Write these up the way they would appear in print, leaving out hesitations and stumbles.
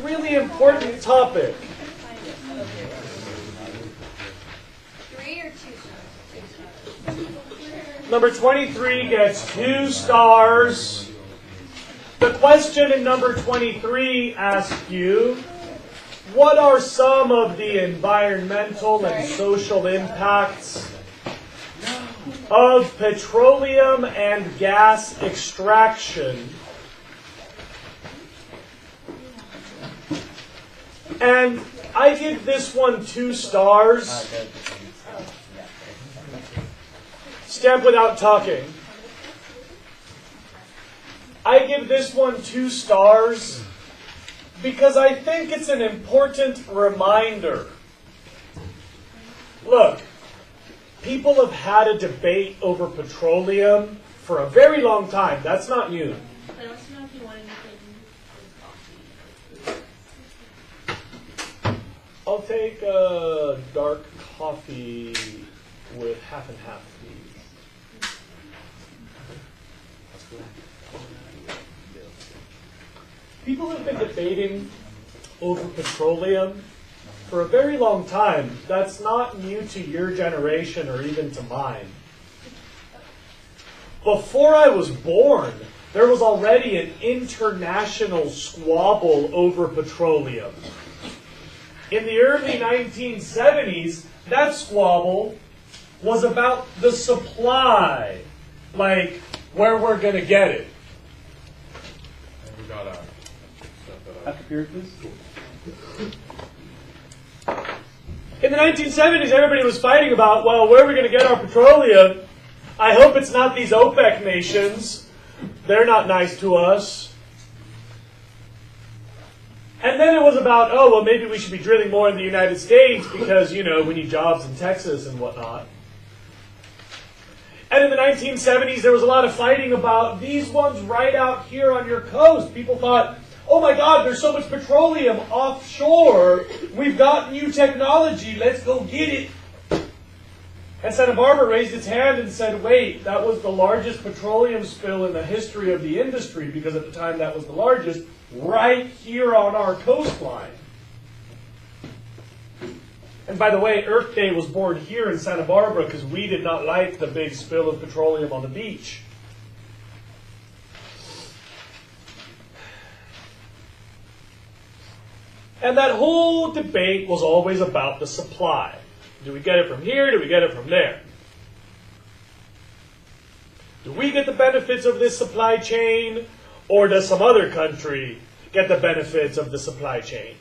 Really important topic. 3 or 2 stars? Number 23 gets 2 stars. The question in number 23 asks you, what are some of the environmental and social impacts of petroleum and gas extraction? And I give this one 2 stars. Stamp without talking. I give this one 2 stars because I think it's an important reminder. Look, people have had a debate over petroleum for a very long time. That's not new. I also know if you want anything coffee. I'll take a dark coffee with half and half, please. People have been debating over petroleum for a very long time. That's not new to your generation or even to mine. Before I was born, there was already an international squabble over petroleum. In the early 1970s, that squabble was about the supply, like where we're going to get it. We got Please. In the 1970s, everybody was fighting about, well, where are we going to get our petroleum? I hope it's not these OPEC nations. They're not nice to us. And then it was about, oh, well, maybe we should be drilling more in the United States because, you know, we need jobs in Texas and whatnot. And in the 1970s, there was a lot of fighting about these ones right out here on your coast. People thought, oh my God, there's so much petroleum offshore. We've got new technology. Let's go get it. And Santa Barbara raised its hand and said, wait, that was the largest petroleum spill in the history of the industry, because at the time that was the largest, right here on our coastline. And by the way, Earth Day was born here in Santa Barbara because we did not like the big spill of petroleum on the beach. And that whole debate was always about the supply. Do we get it from here? Do we get it from there? Do we get the benefits of this supply chain, or does some other country get the benefits of the supply chain?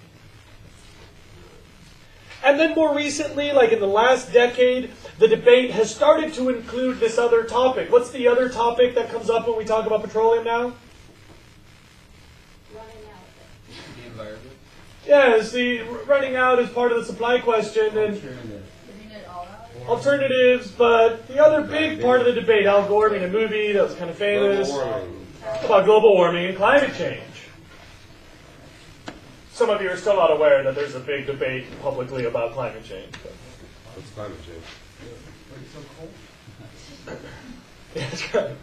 And then more recently, like in the last decade, the debate has started to include this other topic. What's the other topic that comes up when we talk about petroleum now? the environment. Yes, the running out is part of the supply question, and alternatives, but the other big part of the debate, Al Gore made a movie that was kind of famous about global warming and climate change. Some of you are still not aware that there's a big debate publicly about climate change. What's climate change? It's so cold. Yeah, that's right.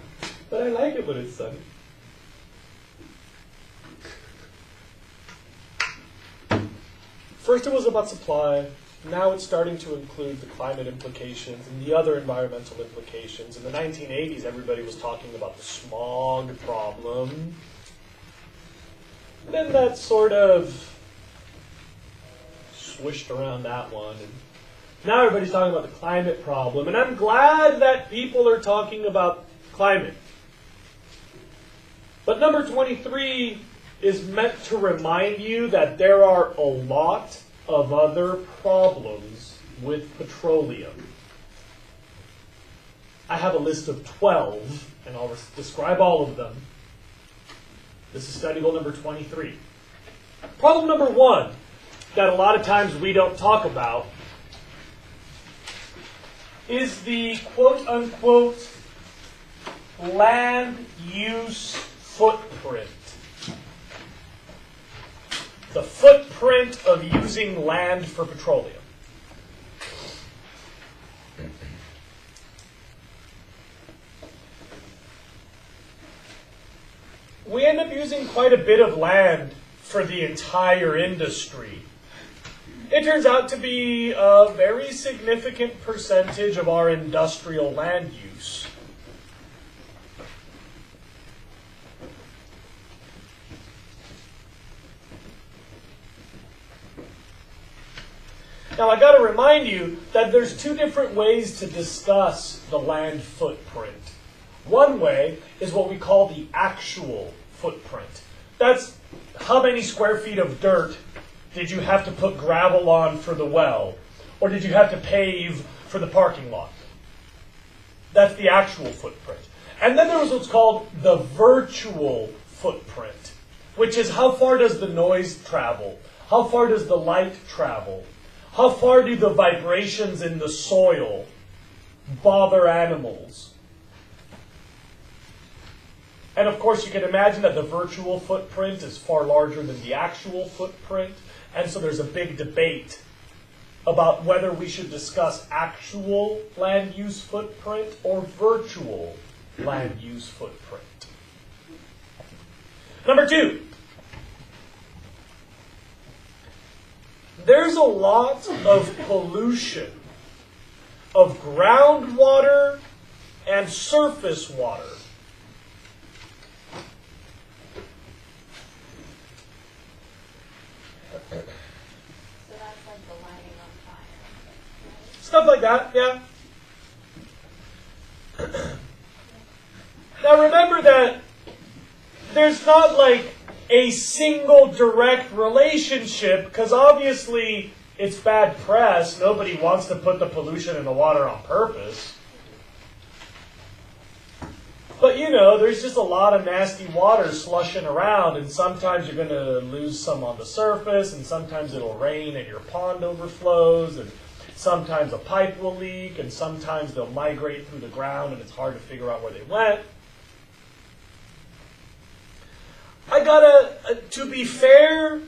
But I like it when it's sunny. First it was about supply. Now it's starting to include the climate implications and the other environmental implications. In the 1980s, everybody was talking about the smog problem. And then that sort of swished around that one. And now everybody's talking about the climate problem. And I'm glad that people are talking about climate. But number 23 is meant to remind you that there are a lot of other problems with petroleum. I have a list of 12, and I'll describe all of them. This is study goal number 23. Problem number 1, that a lot of times we don't talk about, is the quote-unquote land use footprint. The footprint of using land for petroleum. We end up using quite a bit of land for the entire industry. It turns out to be a very significant percentage of our industrial land use. Now, I got to remind you that there's two different ways to discuss the land footprint. One way is what we call the actual footprint. That's how many square feet of dirt did you have to put gravel on for the well, or did you have to pave for the parking lot? That's the actual footprint. And then there was what's called the virtual footprint, which is how far does the noise travel? How far does the light travel? How far do the vibrations in the soil bother animals? And of course, you can imagine that the virtual footprint is far larger than the actual footprint. And so there's a big debate about whether we should discuss actual land use footprint or virtual land use footprint. Number two. There's a lot of pollution of groundwater and surface water. So that's like the lighting on fire. Stuff like that, yeah. Now remember that there's not like a single direct relationship, because obviously it's bad press. Nobody wants to put the pollution in the water on purpose. But you know, there's just a lot of nasty water slushing around, and sometimes you're going to lose some on the surface, and sometimes it'll rain and your pond overflows, and sometimes a pipe will leak, and sometimes they'll migrate through the ground and it's hard to figure out where they went. To be fair,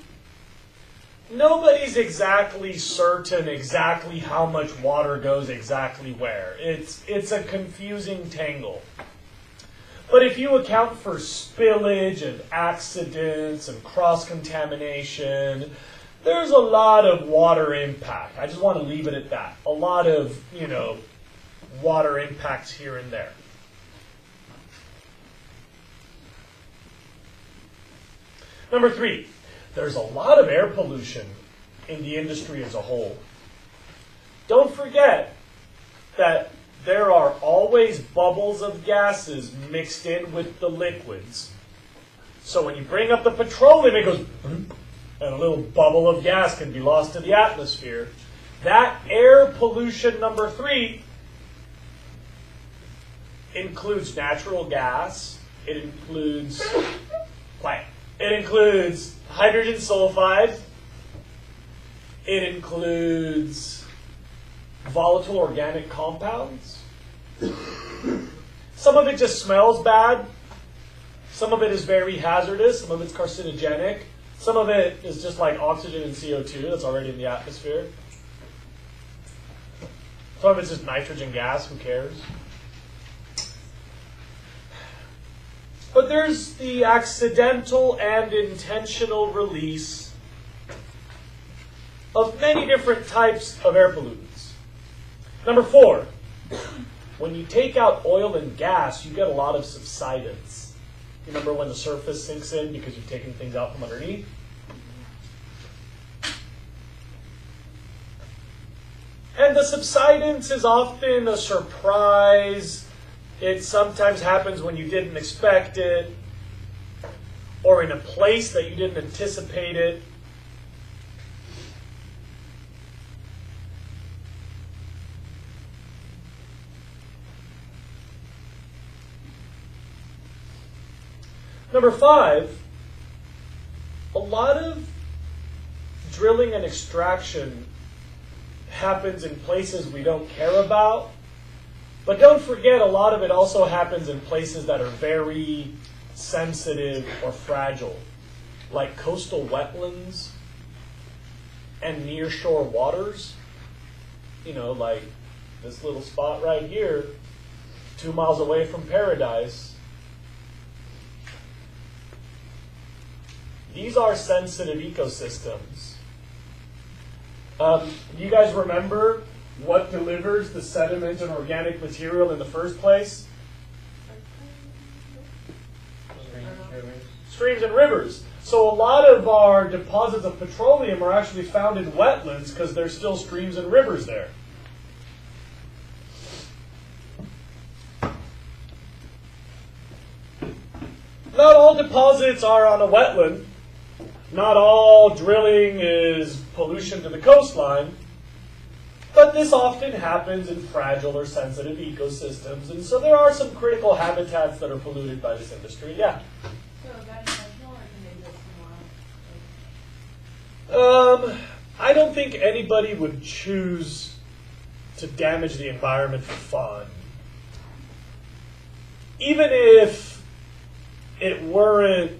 nobody's exactly certain exactly how much water goes exactly where. It's a confusing tangle. But if you account for spillage and accidents and cross-contamination, there's a lot of water impact. I just want to leave it at that. A lot of, water impacts here and there. Number three, there's a lot of air pollution in the industry as a whole. Don't forget that there are always bubbles of gases mixed in with the liquids. So when you bring up the petroleum, it goes, and a little bubble of gas can be lost to the atmosphere. That air pollution, number three, includes natural gas. It includes hydrogen sulfide. It includes volatile organic compounds. Some of it just smells bad. Some of it is very hazardous. Some of it's carcinogenic. Some of it is just like oxygen and CO2 that's already in the atmosphere. Some of it's just nitrogen gas. Who cares? But there's the accidental and intentional release of many different types of air pollutants. Number four, when you take out oil and gas, you get a lot of subsidence. You remember when the surface sinks in because you've taken things out from underneath? And the subsidence is often a surprise. It sometimes happens when you didn't expect it, or in a place that you didn't anticipate it. Number five, a lot of drilling and extraction happens in places we don't care about. But don't forget, a lot of it also happens in places that are very sensitive or fragile, like coastal wetlands and nearshore waters. Like this little spot right here, 2 miles away from Paradise. These are sensitive ecosystems. Do you guys remember what delivers the sediment and organic material in the first place? Streams and rivers. So a lot of our deposits of petroleum are actually found in wetlands because there's still streams and rivers there. Not all deposits are on a wetland. Not all drilling is pollution to the coastline. But this often happens in fragile or sensitive ecosystems. And so there are some critical habitats that are polluted by this industry. Yeah? So is that intentional, or can they do it somewhere else? I don't think anybody would choose to damage the environment for fun. Even if it weren't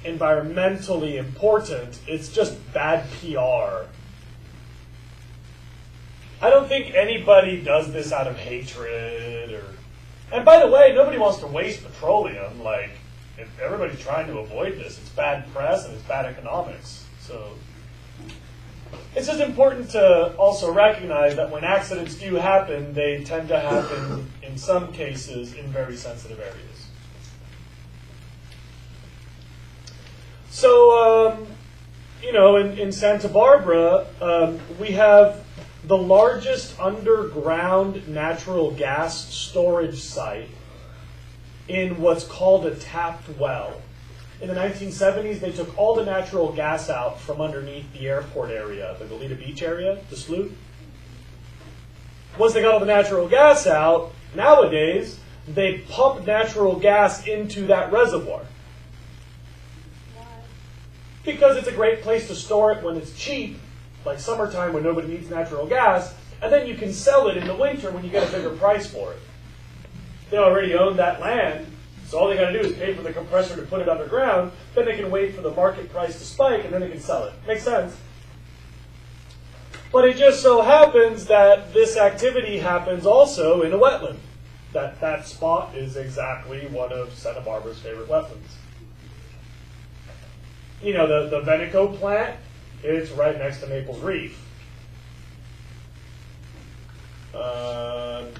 environmentally important, it's just bad PR. I don't think anybody does this out of hatred or... And by the way, nobody wants to waste petroleum. Like, if everybody's trying to avoid this, it's bad press and it's bad economics. So it's just important to also recognize that when accidents do happen, they tend to happen, in some cases, in very sensitive areas. So, you know, in Santa Barbara, we have the largest underground natural gas storage site in what's called a tapped well. In the 1970s, they took all the natural gas out from underneath the airport area, the Goleta Beach area, the slough. Once they got all the natural gas out, nowadays, they pump natural gas into that reservoir. Why? Because it's a great place to store it when it's cheap, like summertime when nobody needs natural gas, and then you can sell it in the winter when you get a bigger price for it. They already own that land, so all they got to do is pay for the compressor to put it underground, then they can wait for the market price to spike, and then they can sell it. Makes sense? But it just so happens that this activity happens also in a wetland. That spot is exactly one of Santa Barbara's favorite wetlands. You know, the Veneco plant, it's right next to Maples Reef.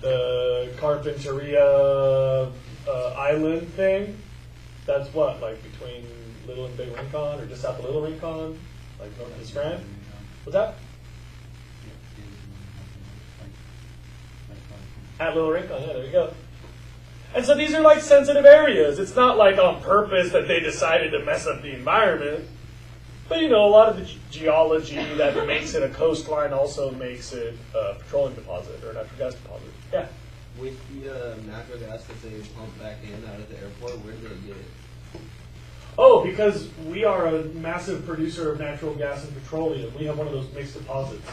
The Carpinteria Island thing, that's what, like between Little and Big Rincon, or just south of Little Rincon, like north of the Strand? What's that? At Little Rincon, yeah, there you go. And so these are like sensitive areas. It's not like on purpose that they decided to mess up the environment. But you know, a lot of the geology that makes it a coastline also makes it a petroleum deposit or a natural gas deposit. Yeah. With the natural gas that they pump back in out of the airport, where do they get it? Oh, because we are a massive producer of natural gas and petroleum. We have one of those mixed deposits.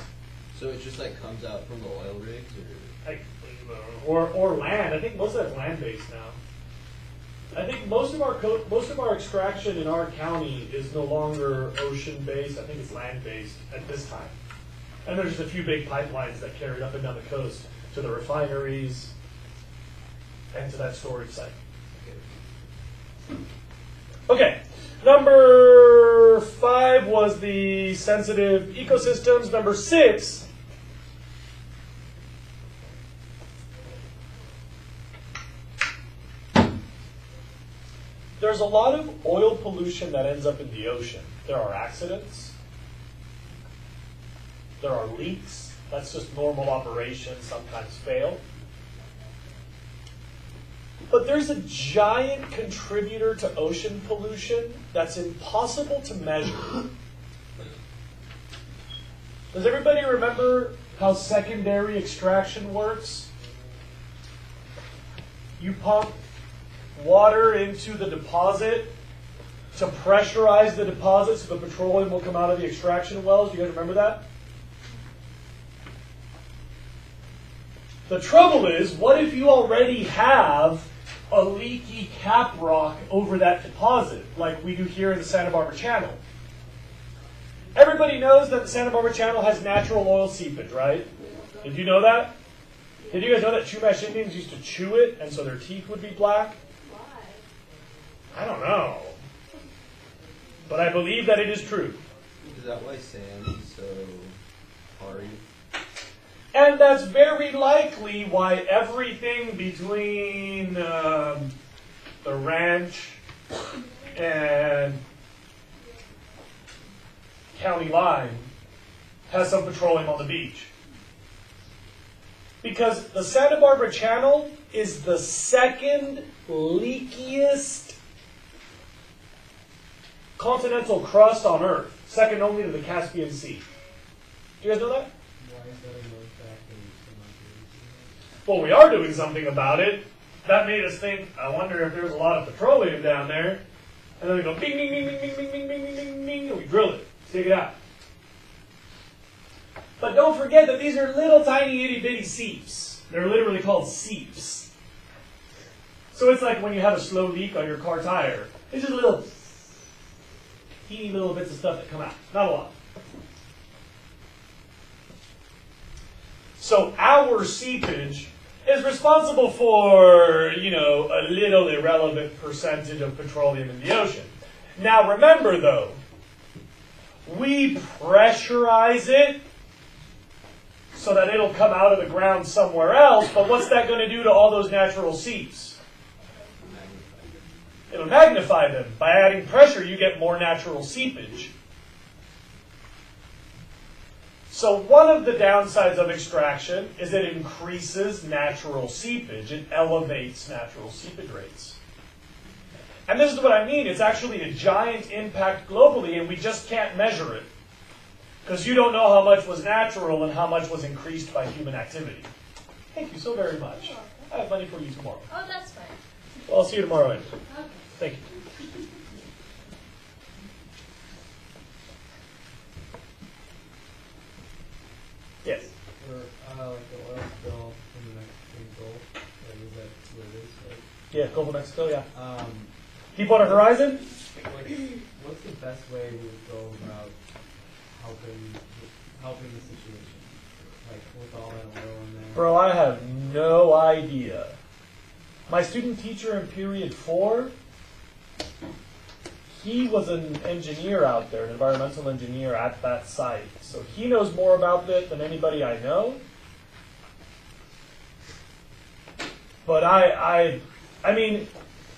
So it just like comes out from the oil rigs, Or land. I think most of that's land-based now. I think most of our extraction in our county is no longer ocean-based. I think it's land-based at this time. And there's just a few big pipelines that carry it up and down the coast to the refineries and to that storage site. Okay, number 5 was the sensitive ecosystems. Number 6. There's a lot of oil pollution that ends up in the ocean. There are accidents. There are leaks. That's just normal operations, sometimes fail. But there's a giant contributor to ocean pollution that's impossible to measure. Does everybody remember how secondary extraction works? You pump water into the deposit to pressurize the deposit so the petroleum will come out of the extraction wells. Do you guys remember that? The trouble is, what if you already have a leaky cap rock over that deposit, like we do here in the Santa Barbara Channel? Everybody knows that the Santa Barbara Channel has natural oil seepage, right? Did you know that? Did you guys know that Chumash Indians used to chew it, and so their teeth would be black? Why? I don't know. but I believe that it is true. Is that why sand is so hard? And that's very likely why everything between the ranch and county line has some petroleum on the beach. Because the Santa Barbara Channel is the second leakiest continental crust on Earth, second only to the Caspian Sea. Do you guys know that? Why is that a north back and so much? Well, we are doing something about it. That made us think, I wonder if there's a lot of petroleum down there. And then we go bing, bing, bing, bing, bing, bing, bing, bing, bing, bing, bing, and we drill it, take it out. But don't forget that these are little tiny itty bitty seeps. They're literally called seeps. So it's like when you have a slow leak on your car tire. It's just little teeny little bits of stuff that come out. Not a lot. So our seepage is responsible for, a little irrelevant percentage of petroleum in the ocean. Now remember though, we pressurize it so that it'll come out of the ground somewhere else, but what's that going to do to all those natural seeps? It'll magnify them. By adding pressure, you get more natural seepage. So one of the downsides of extraction is it increases natural seepage. It elevates natural seepage rates. And this is what I mean. It's actually a giant impact globally, and we just can't measure it. Because you don't know how much was natural and how much was increased by human activity. Thank you so very much. I have money for you tomorrow. Oh, that's fine. Well, I'll see you tomorrow anyway. Okay. Thank you. Yes. For like the oil spill in the Mexican Gulf, is that what it is, right? Yeah, Gulf of Mexico, yeah. Um, Deepwater Horizon? what's the best way we would go about helping the situation? Like with all that oil in there? Bro, I have no idea. My student teacher in period 4, he was an engineer out there, an environmental engineer at that site. So he knows more about it than anybody I know. But I mean,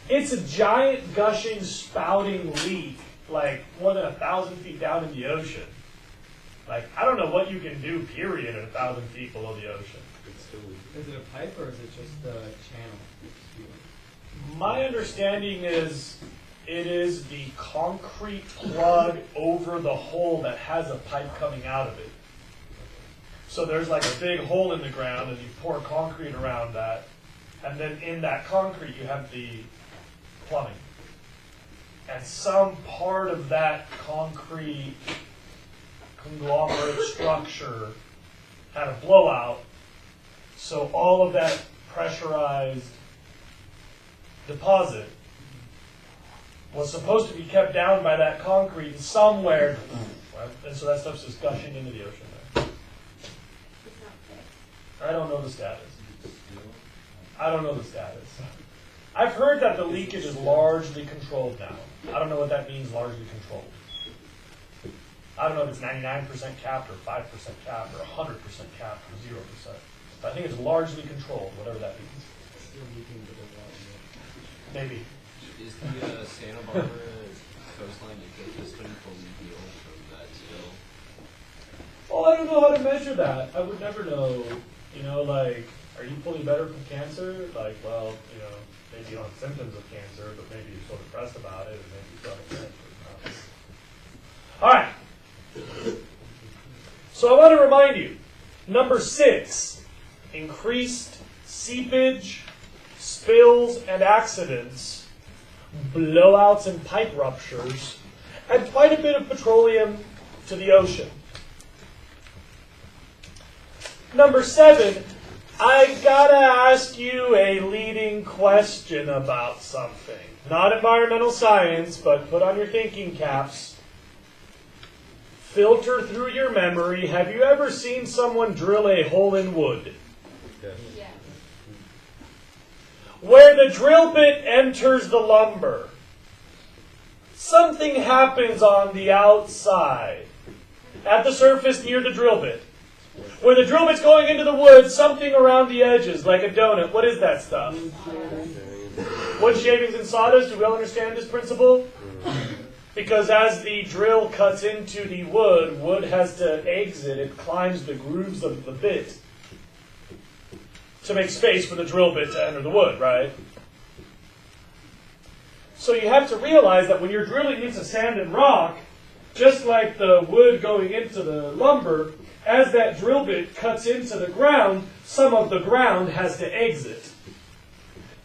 it's a giant gushing, spouting leak, like more than 1,000 feet down in the ocean. Like, I don't know what you can do, period, at 1,000 feet below the ocean. Is it a pipe or is it just a channel? My understanding is it is the concrete plug over the hole that has a pipe coming out of it. So there's like a big hole in the ground and you pour concrete around that. And then in that concrete you have the plumbing. And some part of that concrete conglomerate structure had a blowout. So all of that pressurized deposit was supposed to be kept down by that concrete somewhere, and so that stuff's just gushing into the ocean there. It's not fixed. I don't know the status. I don't know the status. I've heard that the leakage is largely controlled now. I don't know what that means, largely controlled. I don't know if it's 99% capped or 5% capped or 100% capped or 0%. But I think it's largely controlled, whatever that means. Still leaking a bit of water. Maybe. Is the Santa Barbara coastline ecosystem fully healed from that spill? Well, I don't know how to measure that. I would never know. Like, are you fully better from cancer? Like, well, maybe you don't have symptoms of cancer, but maybe you're so depressed about it, and maybe you still have cancer. All right. So I want to remind you, number 6, increased seepage, spills, and accidents, blowouts and pipe ruptures, and quite a bit of petroleum to the ocean. Number 7, I gotta ask you a leading question about something. Not environmental science, but put on your thinking caps. Filter through your memory. Have you ever seen someone drill a hole in wood? Yes. Yeah. Where the drill bit enters the lumber, something happens on the outside, at the surface near the drill bit. Where the drill bit's going into the wood, something around the edges, like a donut. What is that stuff? Wood shavings and sawdust. Do we all understand this principle? Because as the drill cuts into the wood, wood has to exit. It climbs the grooves of the bit to make space for the drill bit to enter the wood, right? So you have to realize that when you're drilling into sand and rock, just like the wood going into the lumber, as that drill bit cuts into the ground, some of the ground has to exit.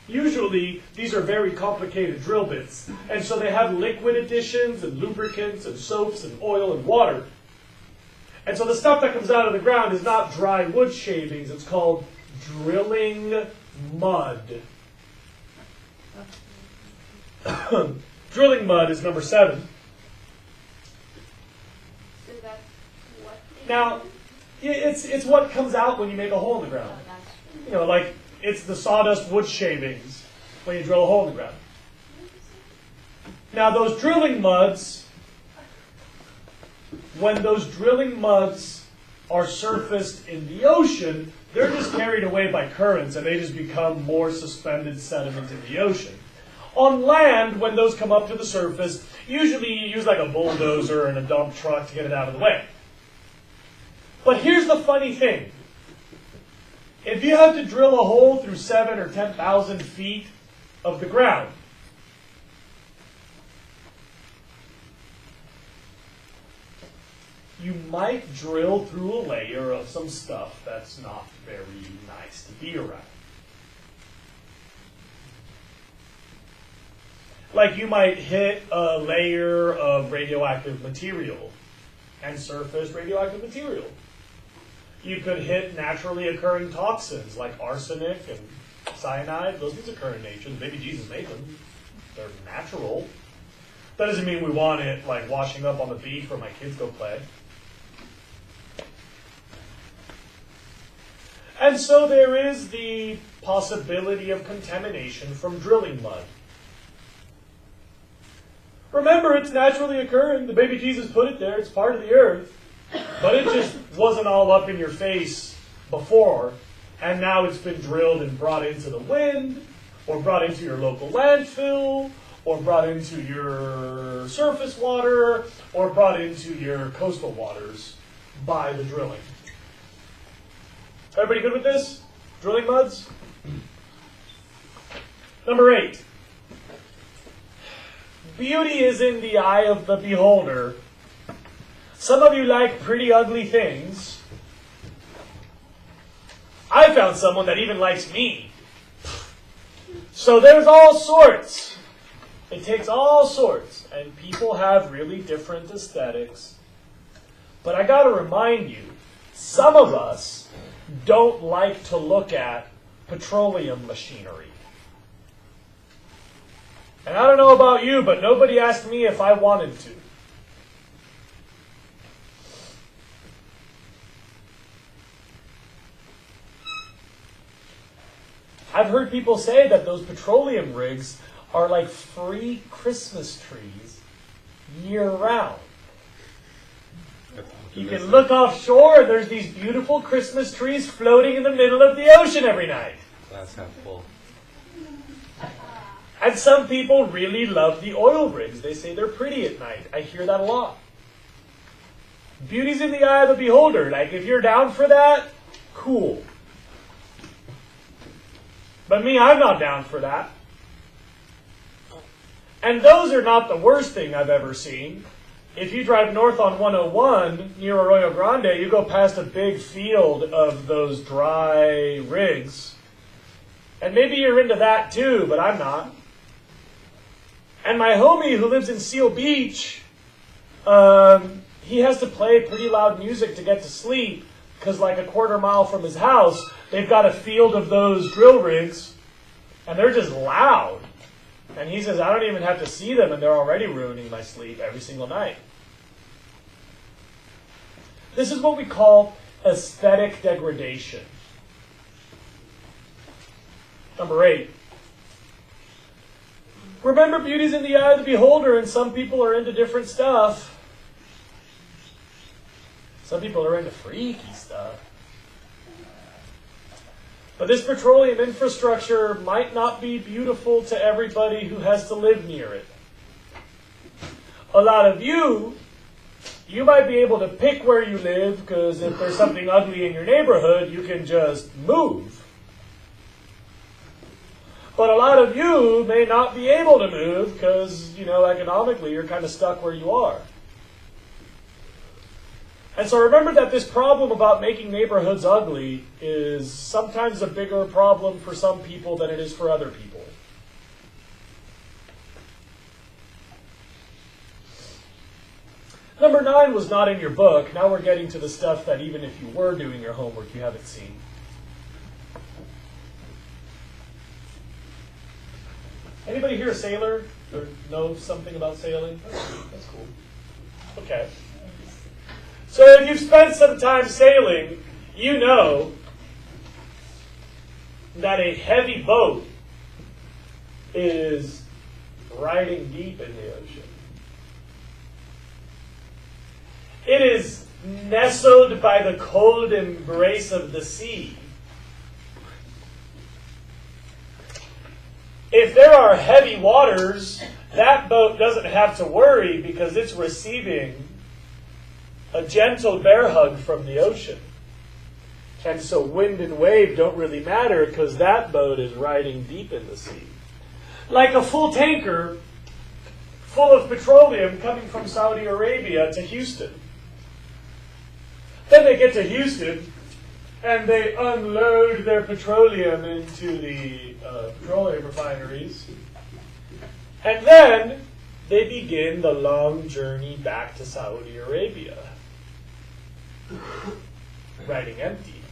Usually, these are very complicated drill bits, and so they have liquid additions and lubricants and soaps and oil and water. And so the stuff that comes out of the ground is not dry wood shavings, it's called drilling mud. Drilling mud is number 7. So that's what they Now, do? it's what comes out when you make a hole in the ground. Oh, that's You know, like it's the sawdust wood shavings when you drill a hole in the ground. Now, those drilling muds, when those drilling muds are surfaced in the ocean, they're just carried away by currents and they just become more suspended sediment in the ocean. On land, when those come up to the surface, usually you use like a bulldozer and a dump truck to get it out of the way. But here's the funny thing. If you have to drill a hole through 7,000 or 10,000 feet of the ground, you might drill through a layer of some stuff that's not very nice to be around. Like you might hit a layer of radioactive material and surface radioactive material. You could hit naturally occurring toxins like arsenic and cyanide. Those things occur in nature. The baby Jesus made them. They're natural. That doesn't mean we want it like washing up on the beach where my kids go play. And so there is the possibility of contamination from drilling mud. Remember, it's naturally occurring. The baby Jesus put it there. It's part of the earth. But it just wasn't all up in your face before. And now it's been drilled and brought into the wind, or brought into your local landfill, or brought into your surface water, or brought into your coastal waters by the drilling. Everybody good with this? Drilling muds? Number 8. Beauty is in the eye of the beholder. Some of you like pretty ugly things. I found someone that even likes me. So there's all sorts. It takes all sorts. And people have really different aesthetics. But I gotta remind you, some of us don't like to look at petroleum machinery. And I don't know about you, but nobody asked me if I wanted to. I've heard people say that those petroleum rigs are like free Christmas trees year-round. You can look offshore, and there's these beautiful Christmas trees floating in the middle of the ocean every night. Glass half full. And some people really love the oil rigs. They say they're pretty at night. I hear that a lot. Beauty's in the eye of the beholder. Like, if you're down for that, cool. But me, I'm not down for that. And those are not the worst thing I've ever seen. If you drive north on 101 near Arroyo Grande, you go past a big field of those dry rigs. And maybe you're into that too, but I'm not. And my homie who lives in Seal Beach, he has to play pretty loud music to get to sleep because like a quarter mile from his house, they've got a field of those drill rigs and they're just loud. And he says, I don't even have to see them and they're already ruining my sleep every single night. This is what we call aesthetic degradation. Number 8. Remember, beauty's in the eye of the beholder, and some people are into different stuff. Some people are into freaky stuff. But this petroleum infrastructure might not be beautiful to everybody who has to live near it. A lot of you might be able to pick where you live, because if there's something ugly in your neighborhood, you can just move. But a lot of you may not be able to move because, economically you're kind of stuck where you are. And so remember that this problem about making neighborhoods ugly is sometimes a bigger problem for some people than it is for other people. Number 9 was not in your book. Now we're getting to the stuff that even if you were doing your homework, you haven't seen. Anybody here a sailor or know something about sailing? That's cool. Okay. So if you've spent some time sailing, you know that a heavy boat is riding deep in the ocean. It is nestled by the cold embrace of the sea. If there are heavy waters, that boat doesn't have to worry because it's receiving a gentle bear hug from the ocean. And so wind and wave don't really matter because that boat is riding deep in the sea. Like a full tanker full of petroleum coming from Saudi Arabia to Houston. Then they get to Houston and they unload their petroleum into the petroleum refineries. And then they begin the long journey back to Saudi Arabia, riding empty,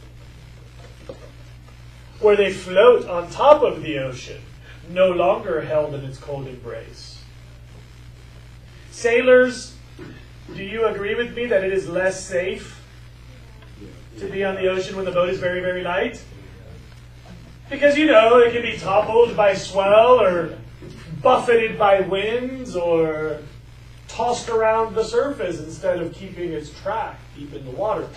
where they float on top of the ocean, no longer held in its cold embrace. Sailors, do you agree with me that it is less safe to be on the ocean when the boat is very, very light? Because, it can be toppled by swell or buffeted by winds or tossed around the surface instead of keeping its track deep in the water.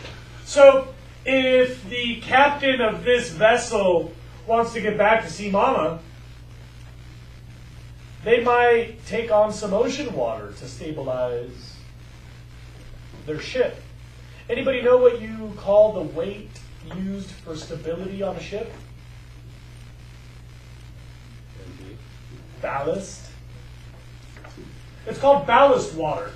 So, if the captain of this vessel wants to get back to see Mama, they might take on some ocean water to stabilize their ship. Anybody know what you call the weight used for stability on a ship? Ballast. It's called ballast water,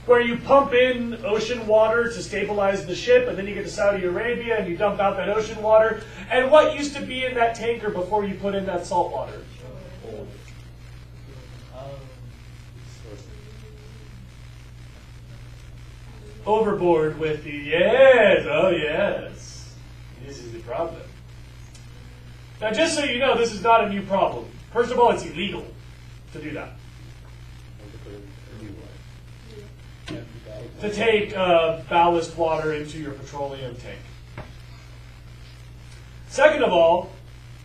where you pump in ocean water to stabilize the ship, and then you get to Saudi Arabia and you dump out that ocean water. And what used to be in that tanker before you put in that salt water? Overboard with the, yes, oh yes. This is the problem. Now just so you know, this is not a new problem. First of all, it's illegal to do that. To take ballast water into your petroleum tank. Second of all,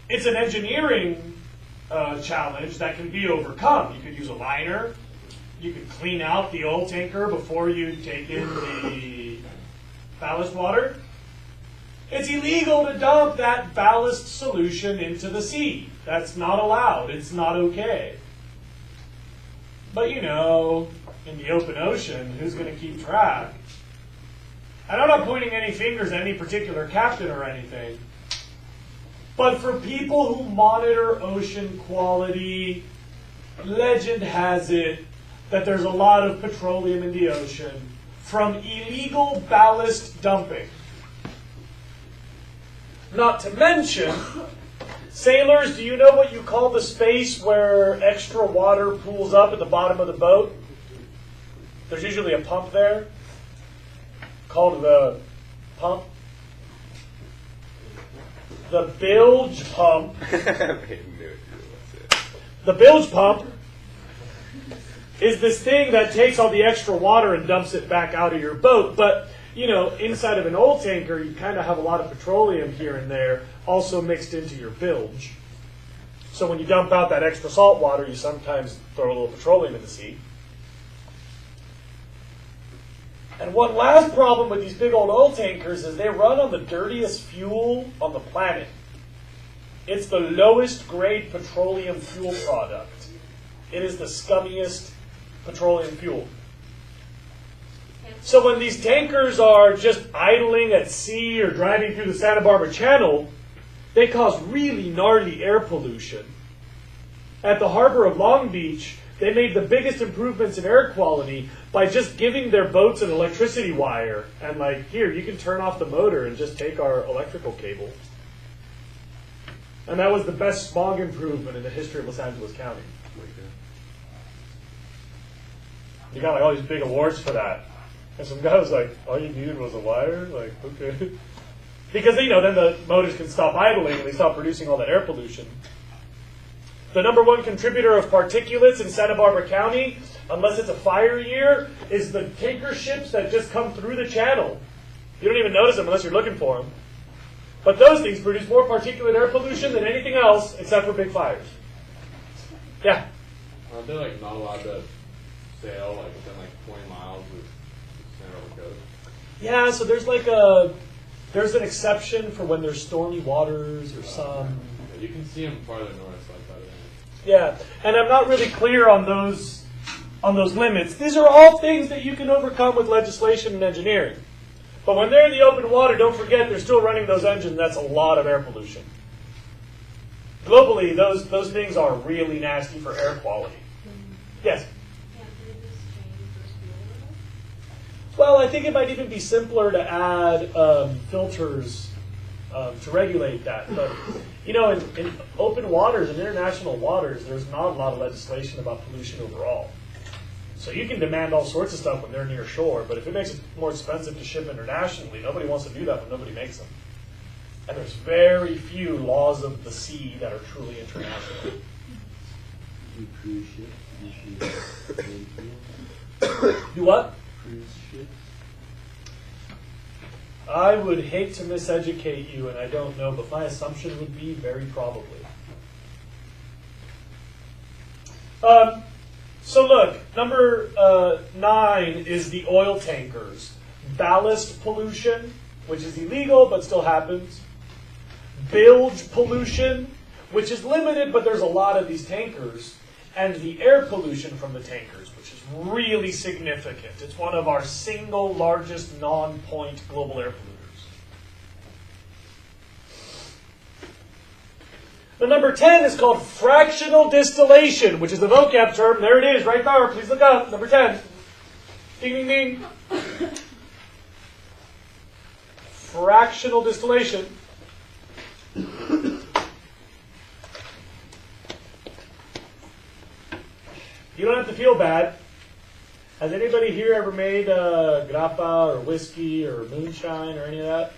it's an engineering challenge that can be overcome. You could use a liner. You could clean out the oil tanker before you take in the ballast water. It's illegal to dump that ballast solution into the sea. That's not allowed. It's not okay. But in the open ocean, who's going to keep track? And I'm not pointing any fingers at any particular captain or anything. But for people who monitor ocean quality, legend has it that there's a lot of petroleum in the ocean from illegal ballast dumping. Not to mention, sailors, do you know what you call the space where extra water pools up at the bottom of the boat? There's usually a pump there called the pump. The bilge pump. The bilge pump is this thing that takes all the extra water and dumps it back out of your boat. But, inside of an oil tanker, you kind of have a lot of petroleum here and there, also mixed into your bilge. So when you dump out that extra salt water, you sometimes throw a little petroleum in the sea. And one last problem with these big old oil tankers is they run on the dirtiest fuel on the planet. It's the lowest grade petroleum fuel product. It is the scummiest petroleum fuel. So when these tankers are just idling at sea or driving through the Santa Barbara Channel, they cause really gnarly air pollution. At the harbor of Long Beach, they made the biggest improvements in air quality by just giving their boats an electricity wire. And like, here, you can turn off the motor and just take our electrical cable. And that was the best smog improvement in the history of Los Angeles County. You got like all these big awards for that. And some guy was like, all you needed was a wire? Like, okay. Because, you know, then the motors can stop idling and they stop producing all that air pollution. The number one contributor of particulates in Santa Barbara County, unless it's a fire year, is the tanker ships that just come through the channel. You don't even notice them unless you're looking for them. But those things produce more particulate air pollution than anything else except for big fires. Yeah? Aren't they like not allowed to sail like within like 20 miles of Santa Barbara coast? Yeah, so there's an exception for when there's stormy waters or some. Yeah, you can see them farther north like that. Yeah, and I'm not really clear on those limits. These are all things that you can overcome with legislation and engineering. But when they're in the open water, don't forget they're still running those engines. That's a lot of air pollution. Globally, those things are really nasty for air quality. Yes? Well, I think it might even be simpler to add filters to regulate that. But, you know, in open waters, in international waters, there's not a lot of legislation about pollution overall. So you can demand all sorts of stuff when they're near shore, but if it makes it more expensive to ship internationally, nobody wants to do that when nobody makes them. And there's very few laws of the sea that are truly international. Do cruise ships Do what? Cruise ships? I would hate to miseducate you, and I don't know, but my assumption would be very probably. So look, number 9 is the oil tankers. Ballast pollution, which is illegal but still happens. Bilge pollution, which is limited, but there's a lot of these tankers. And the air pollution from the tankers, which is really significant. It's one of our single largest non-point global air polluters. The number 10 is called fractional distillation, which is the vocab term. There it is, right there. Please look up. Number 10. Ding, ding, ding. Fractional distillation. You don't have to feel bad. Has anybody here ever made grappa or whiskey or moonshine or any of that?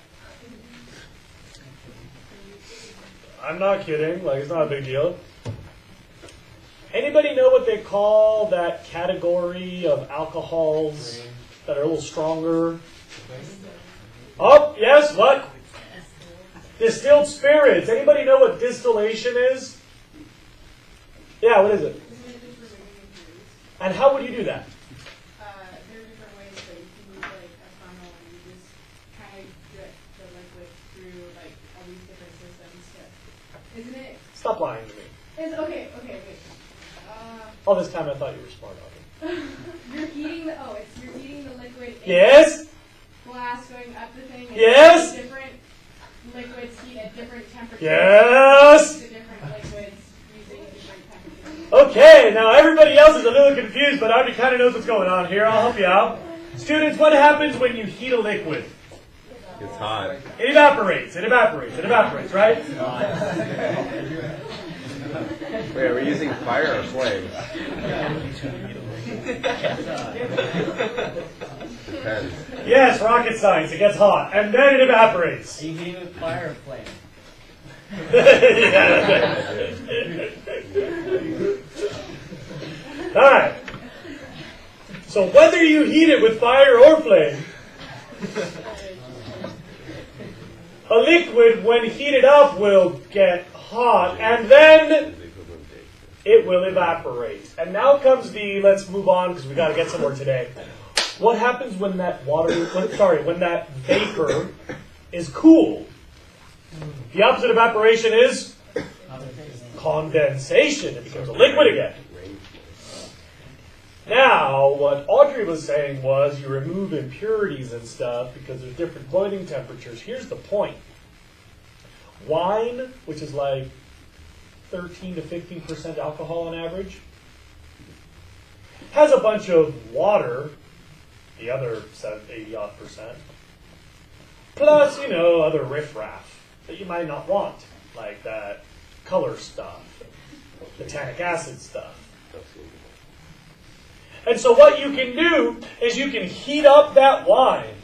I'm not kidding. Like, it's not a big deal. Anybody know what they call that category of alcohols that are a little stronger? Oh, yes, what? Distilled spirits. Anybody know what distillation is? Yeah, what is it? And how would you do that? There are different ways, but you can use like a funnel and you just kind of drip the liquid through like all these different systems. Isn't it? Stop lying to me. It's okay, wait. All this time I thought you were smart on me. You're heating the liquid in Yes? glass going up the thing. And Yes? Different liquids heat at different temperatures. Yes? To different liquids using different temperatures. Okay, now everybody else is a little confused, but Artie kind of knows what's going on here. I'll help you out. Students, what happens when you heat a liquid? It's hot. It evaporates. It evaporates, right? Wait, are we using fire or flames? Depends. Yes, rocket science. It gets hot, and then it evaporates. Are you heating with fire or flame? All right. So whether you heat it with fire or flame, a liquid, when heated up, will get hot, and then it will evaporate. And now comes the, let's move on because we got to get somewhere today. What happens when that when that vapor is cool? The opposite of evaporation is condensation. It becomes a liquid again. Now, what Audrey was saying was you remove impurities and stuff because there's different boiling temperatures. Here's the point. Wine, which is like 13 to 15% alcohol on average, has a bunch of water, the other 80-odd%, plus, other riffraff that you might not want, like that color stuff, the tannic acid stuff. And so what you can do is you can heat up that wine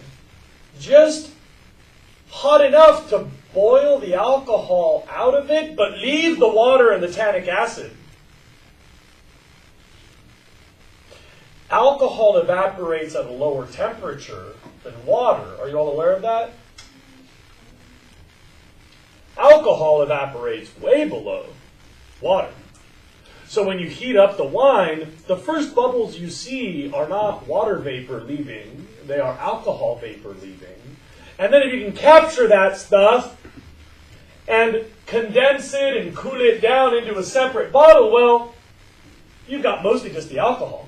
just hot enough to boil the alcohol out of it, but leave the water and the tannic acid. Alcohol evaporates at a lower temperature than water. Are you all aware of that? Alcohol evaporates way below water. So when you heat up the wine, the first bubbles you see are not water vapor leaving, they are alcohol vapor leaving. And then if you can capture that stuff and condense it and cool it down into a separate bottle, well, you've got mostly just the alcohol.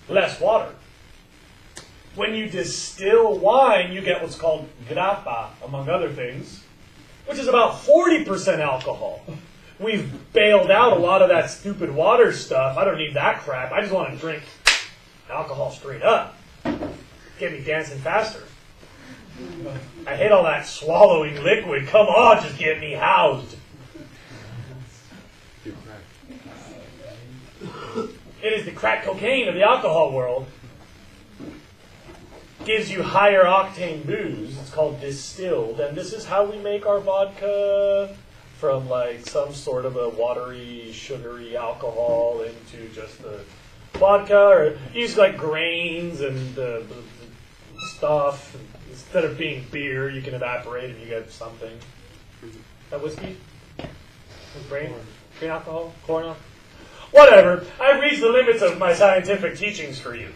Less water. When you distill wine, you get what's called grappa, among other things, which is about 40% alcohol. We've bailed out a lot of that stupid water stuff. I don't need that crap. I just want to drink alcohol straight up. Get me dancing faster. I hate all that swallowing liquid. Come on, just get me housed. It is the crack cocaine of the alcohol world. Gives you higher octane booze. It's called distilled. And this is how we make our vodka from like some sort of a watery, sugary alcohol into just the vodka. Or use like grains and the stuff. Instead of being beer, you can evaporate and you get something. That whiskey? Grain alcohol? Corn alcohol? Whatever. I've reached the limits of my scientific teachings for you.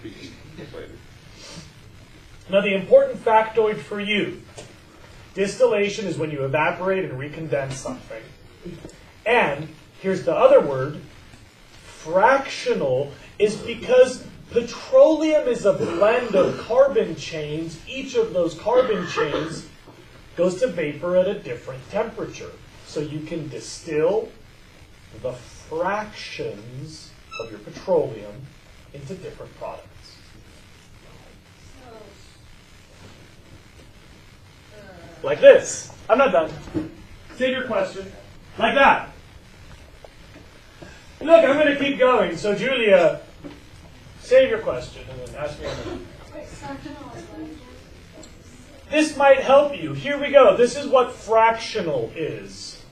Now, the important factoid for you. Distillation is when you evaporate and recondense something. And, here's the other word, fractional is because petroleum is a blend of carbon chains. Each of those carbon chains goes to vapor at a different temperature. So you can distill the fractions of your petroleum into different products. Like this. I'm not done. Save your question. Like that. Look, I'm going to keep going. So, Julia, save your question and then ask me another. This might help you. Here we go. This is what fractional is.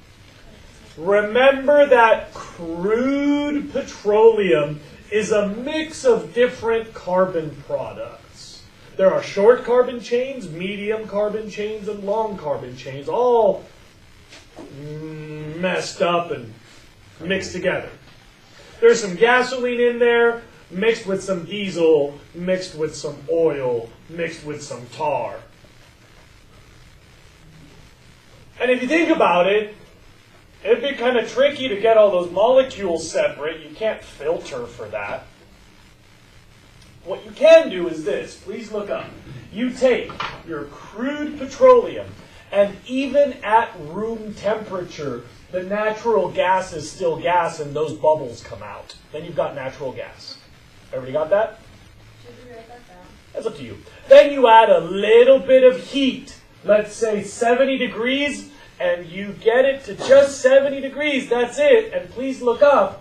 Remember that crude petroleum is a mix of different carbon products. There are short carbon chains, medium carbon chains, and long carbon chains, all messed up and mixed together. There's some gasoline in there, mixed with some diesel, mixed with some oil, mixed with some tar. And if you think about it, it'd be kind of tricky to get all those molecules separate. You can't filter for that. What you can do is this. Please look up. You take your crude petroleum, and even at room temperature, the natural gas is still gas, and those bubbles come out. Then you've got natural gas. Everybody got that? Should we write that down? That's up to you. Then you add a little bit of heat. Let's say 70 degrees, and you get it to just 70 degrees. That's it. And please look up.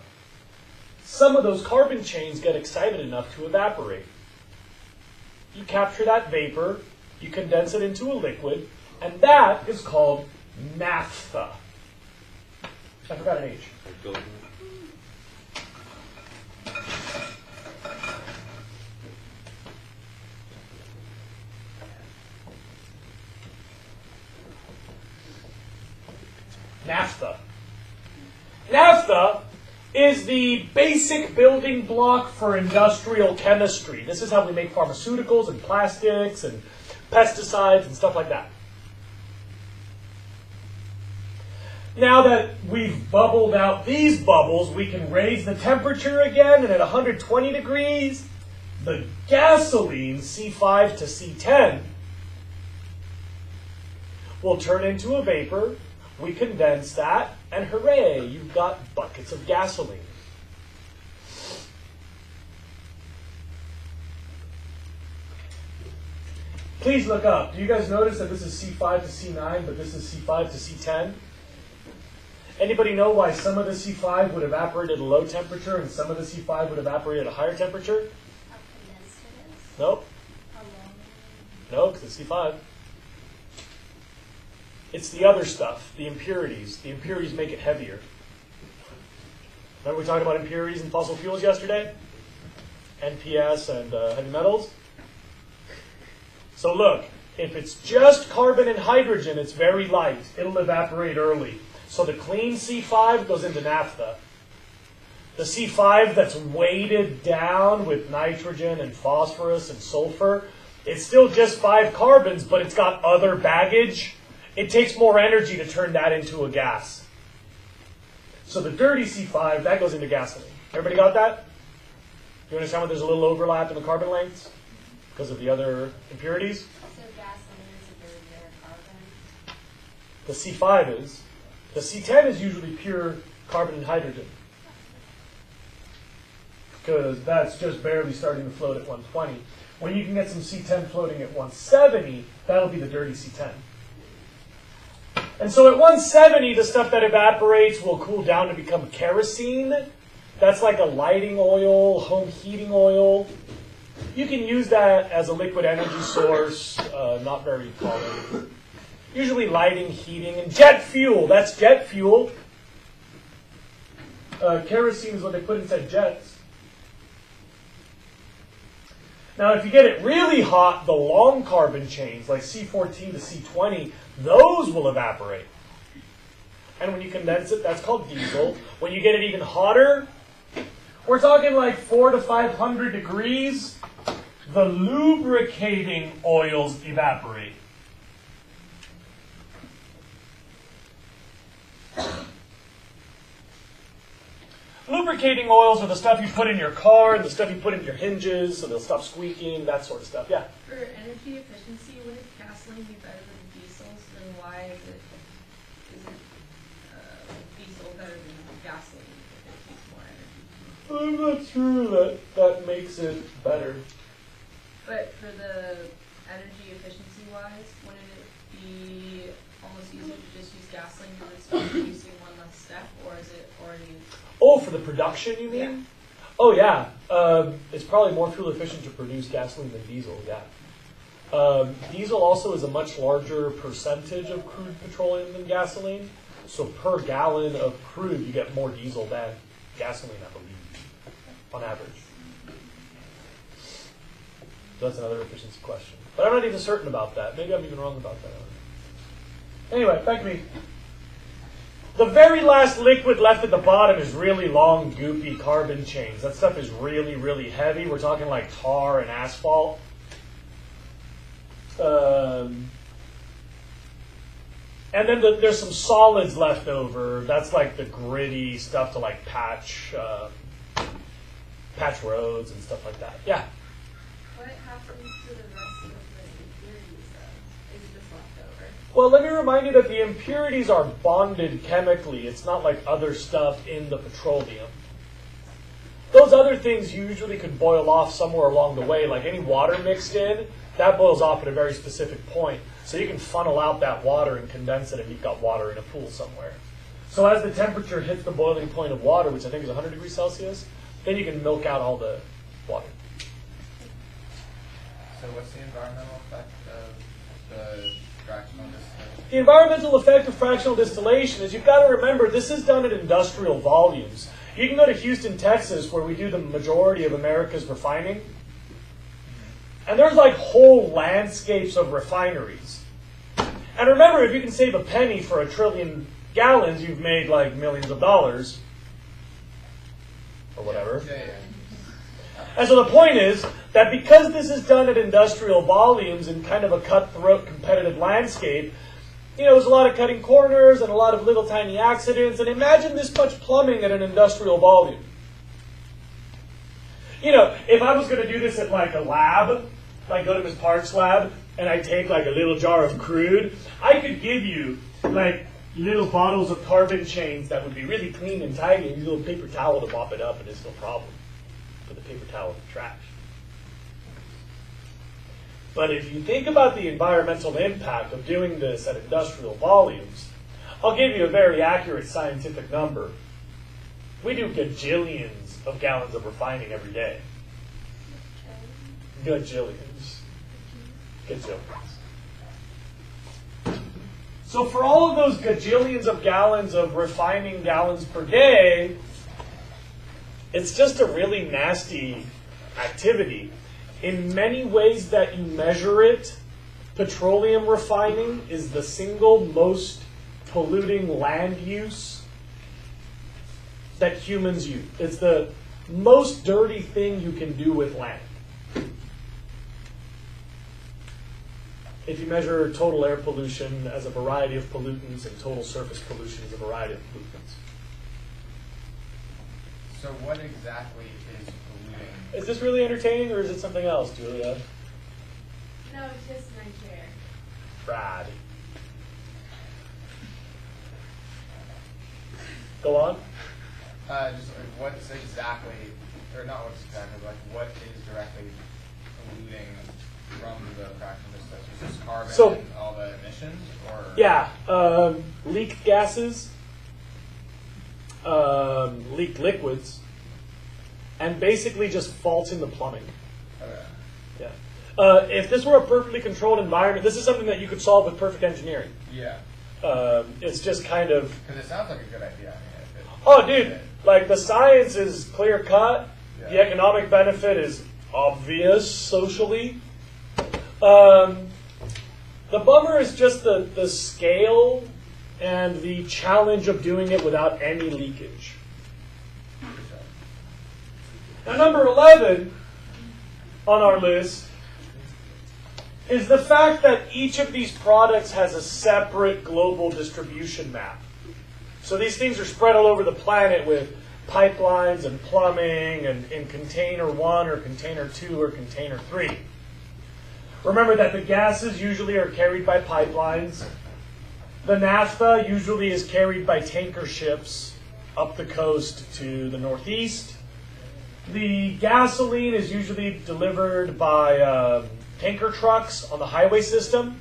Some of those carbon chains get excited enough to evaporate. You capture that vapor, you condense it into a liquid, and that is called naphtha. I forgot an H. Naphtha. Naphtha is the basic building block for industrial chemistry. This is how we make pharmaceuticals and plastics and pesticides and stuff like that. Now that we've bubbled out these bubbles, we can raise the temperature again, and at 120 degrees, the gasoline, C5 to C10, will turn into a vapor. We condense that, and hooray, you've got buckets of gasoline. Please look up. Do you guys notice that this is C5 to C9, but this is C5 to C10? Anybody know why some of the C5 would evaporate at a low temperature and some of the C5 would evaporate at a higher temperature? How condensed it is? Nope. How long? No, because it's C5. It's the other stuff, the impurities. The impurities make it heavier. Remember we talked about impurities in fossil fuels yesterday? NPS and heavy metals? So look, if it's just carbon and hydrogen, it's very light. It'll evaporate early. So the clean C5 goes into naphtha. The C5 that's weighted down with nitrogen and phosphorus and sulfur, it's still just 5 carbons, but it's got other baggage. It takes more energy to turn that into a gas. So the dirty C5, that goes into gasoline. Everybody got that? You understand why there's a little overlap in the carbon lengths? Because of the other impurities? So gasoline is a dirtier carbon. The C5 is. The C10 is usually pure carbon and hydrogen. Because that's just barely starting to float at 120. When you can get some C10 floating at 170, that'll be the dirty C10. And so at 170, the stuff that evaporates will cool down to become kerosene. That's like a lighting oil, home heating oil. You can use that as a liquid energy source, not very common. Usually lighting, heating, and jet fuel. That's jet fuel. Kerosene is what they put inside jets. Now, if you get it really hot, the long carbon chains, like C14 to C20, those will evaporate. And when you condense it, that's called diesel. When you get it even hotter, we're talking like 400 to 500 degrees, the lubricating oils evaporate. Lubricating oils are the stuff you put in your car, the stuff you put in your hinges, so they'll stop squeaking, that sort of stuff. Yeah? For energy efficiency, wouldn't gasoline be better than diesel? So then why is it diesel better than gasoline if it takes more energy? I'm not sure that makes it better. But for the energy efficiency wise, wouldn't it be almost easier to just use gasoline because it's producing one less step, or is it already? Oh, for the production, you mean? Yeah. Oh, yeah. It's probably more fuel efficient to produce gasoline than diesel, yeah. Diesel also is a much larger percentage of crude petroleum than gasoline. So per gallon of crude, you get more diesel than gasoline, I believe, on average. So that's another efficiency question. But I'm not even certain about that. Maybe I'm even wrong about that. Anyway, back to me. The very last liquid left at the bottom is really long, goopy carbon chains. That stuff is really, really heavy. We're talking like tar and asphalt. And then there's some solids left over. That's like the gritty stuff to like patch roads and stuff like that. Yeah? What happens to the rest of the impurities though? Is this left over? Well, let me remind you that the impurities are bonded chemically. It's not like other stuff in the petroleum. Those other things usually could boil off somewhere along the way, like any water mixed in, that boils off at a very specific point. So you can funnel out that water and condense it and you've got water in a pool somewhere. So as the temperature hits the boiling point of water, which I think is 100 degrees Celsius, then you can milk out all the water. So what's the environmental effect of the fractional distillation? The environmental effect of fractional distillation is you've got to remember this is done at industrial volumes. You can go to Houston, Texas, where we do the majority of America's refining. And there's like whole landscapes of refineries. And remember, if you can save a penny for $1 trillion gallons, you've made like millions of dollars or whatever. And so the point is that because this is done at industrial volumes in kind of a cutthroat competitive landscape, there's a lot of cutting corners and a lot of little tiny accidents. And imagine this much plumbing at an industrial volume. If I was going to do this at like a lab, like go to Ms. Park's lab, and I take like a little jar of crude, I could give you like little bottles of carbon chains that would be really clean and tidy, and use a little paper towel to mop it up, and it's no problem. Put the paper towel in the trash. But if you think about the environmental impact of doing this at industrial volumes, I'll give you a very accurate scientific number. We do gajillions of gallons of refining every day. Gajillions. Gajillions. So for all of those gajillions of gallons of refining gallons per day, it's just a really nasty activity. In many ways that you measure it, petroleum refining is the single most polluting land use that humans use. It's the most dirty thing you can do with land. If you measure total air pollution as a variety of pollutants and total surface pollution as a variety of pollutants. So what exactly is polluting? Is this really entertaining, or is it something else, Julia? No, it's just my chair. Brad. Go on. Just like what's exactly, or not what's exactly, but like what is directly polluting from the fractional distillation? Is this carbon and all the emissions, or? Yeah, leaked gases, leaked liquids, and basically just faults in the plumbing. Okay. Yeah. If this were a perfectly controlled environment, this is something that you could solve with perfect engineering. Yeah. It's just kind of... Because it sounds like a good idea. I mean, if it, Oh, dude, like the science is clear cut. Yeah. The economic benefit is obvious socially. The bummer is just the scale and the challenge of doing it without any leakage. Now, number 11 on our list is the fact that each of these products has a separate global distribution map. So these things are spread all over the planet with pipelines and plumbing and in container 1 or container 2 or container 3. Remember that the gases usually are carried by pipelines. The naphtha usually is carried by tanker ships up the coast to the northeast. The gasoline is usually delivered by tanker trucks on the highway system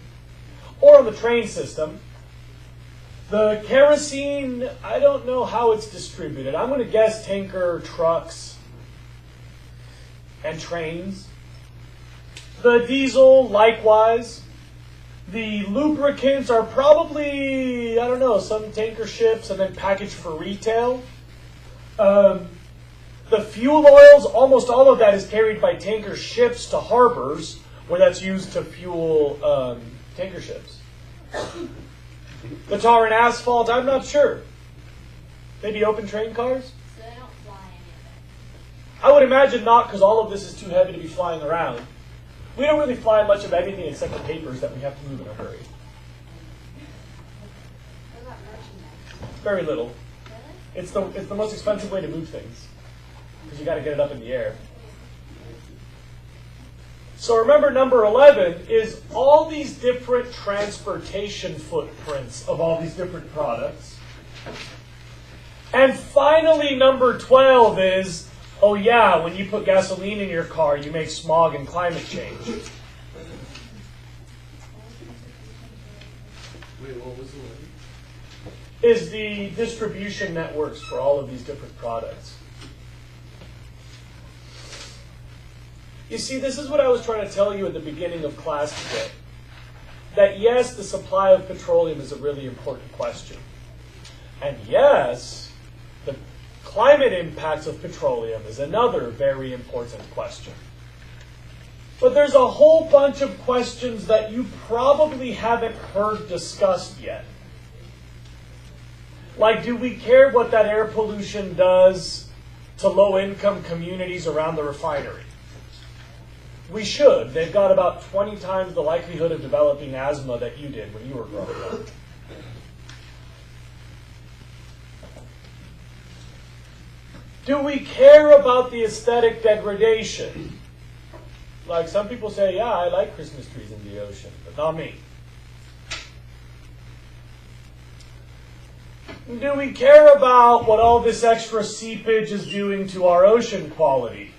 or on the train system. The kerosene, I don't know how it's distributed. I'm going to guess tanker trucks and trains. The diesel, likewise. The lubricants are probably, I don't know, some tanker ships and then packaged for retail. The fuel oils, almost all of that is carried by tanker ships to harbors, where that's used to fuel tanker ships. The tar and asphalt, I'm not sure. Maybe open train cars? So they don't fly any of it. I would imagine not, because all of this is too heavy to be flying around. We don't really fly much of anything except the papers that we have to move in a hurry. What about merchandise? Very little. Really? It's the most expensive way to move things, because you got to get it up in the air. So remember, number 11 is all these different transportation footprints of all these different products. And finally, number 12 is, oh yeah, when you put gasoline in your car, you make smog and climate change. Wait, what was the one? Is the distribution networks for all of these different products. You see, this is what I was trying to tell you at the beginning of class today. That yes, the supply of petroleum is a really important question. And yes, the climate impacts of petroleum is another very important question. But there's a whole bunch of questions that you probably haven't heard discussed yet. Like, do we care what that air pollution does to low-income communities around the refinery? We should. They've got about 20 times the likelihood of developing asthma that you did when you were growing up. Do we care about the aesthetic degradation? Like some people say, yeah, I like Christmas trees in the ocean, but not me. Do we care about what all this extra seepage is doing to our ocean quality?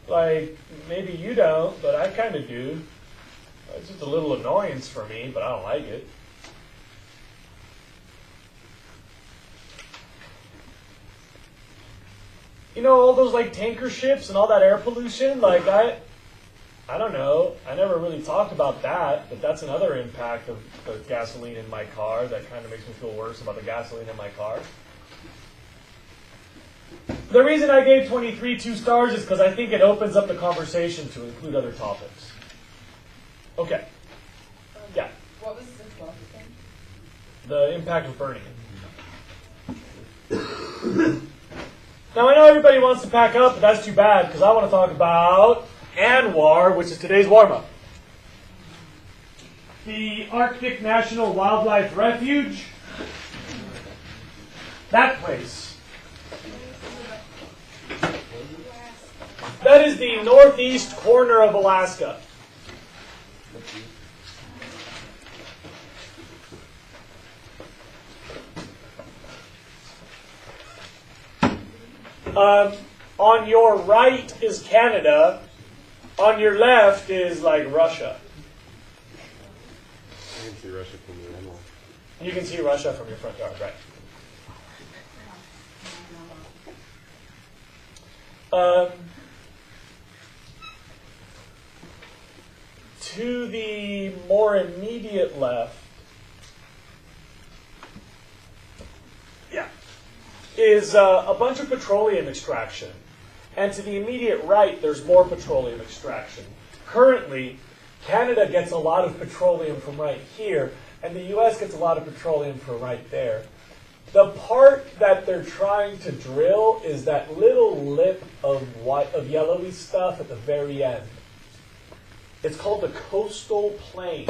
Like, maybe you don't, but I kind of do. It's just a little annoyance for me, but I don't like it. You know, all those like tanker ships and all that air pollution, like I don't know. I never really talked about that, but that's another impact of the gasoline in my car that kind of makes me feel worse about the gasoline in my car. The reason I gave 23 2 stars is because I think it opens up the conversation to include other topics. Okay. Yeah. What was the 12th thing? The impact of burning it. Now, I know everybody wants to pack up, but that's too bad, because I want to talk about ANWR, which is today's warm-up. The Arctic National Wildlife Refuge. That place. That is the northeast corner of Alaska. On your right is Canada. On your left is like Russia. You can see Russia from the animal. You can see Russia from your front yard, right? To the more immediate left, is a bunch of petroleum extraction. And to the immediate right, there's more petroleum extraction. Currently, Canada gets a lot of petroleum from right here, and the U.S. gets a lot of petroleum from right there. The part that they're trying to drill is that little lip of yellowy stuff at the very end. It's called the coastal plain.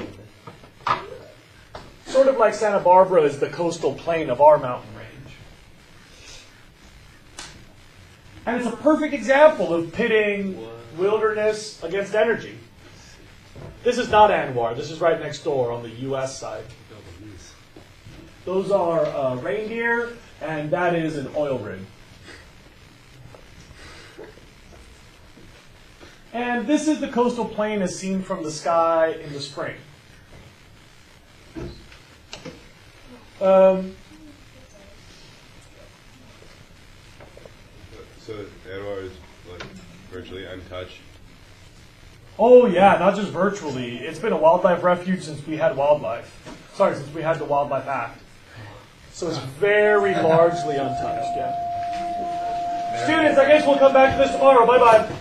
Sort of like Santa Barbara is the coastal plain of our mountain range. And it's a perfect example of pitting wilderness against energy. This is not ANWR. This is right next door on the U.S. side. Those are reindeer, and that is an oil rig. And this is the coastal plain as seen from the sky in the spring. So ANWR is like virtually untouched? Oh yeah, not just virtually. It's been a wildlife refuge since we had wildlife. Sorry, since we had the Wildlife Act. So it's very largely untouched, yeah. Students, I guess we'll come back to this tomorrow. Bye-bye.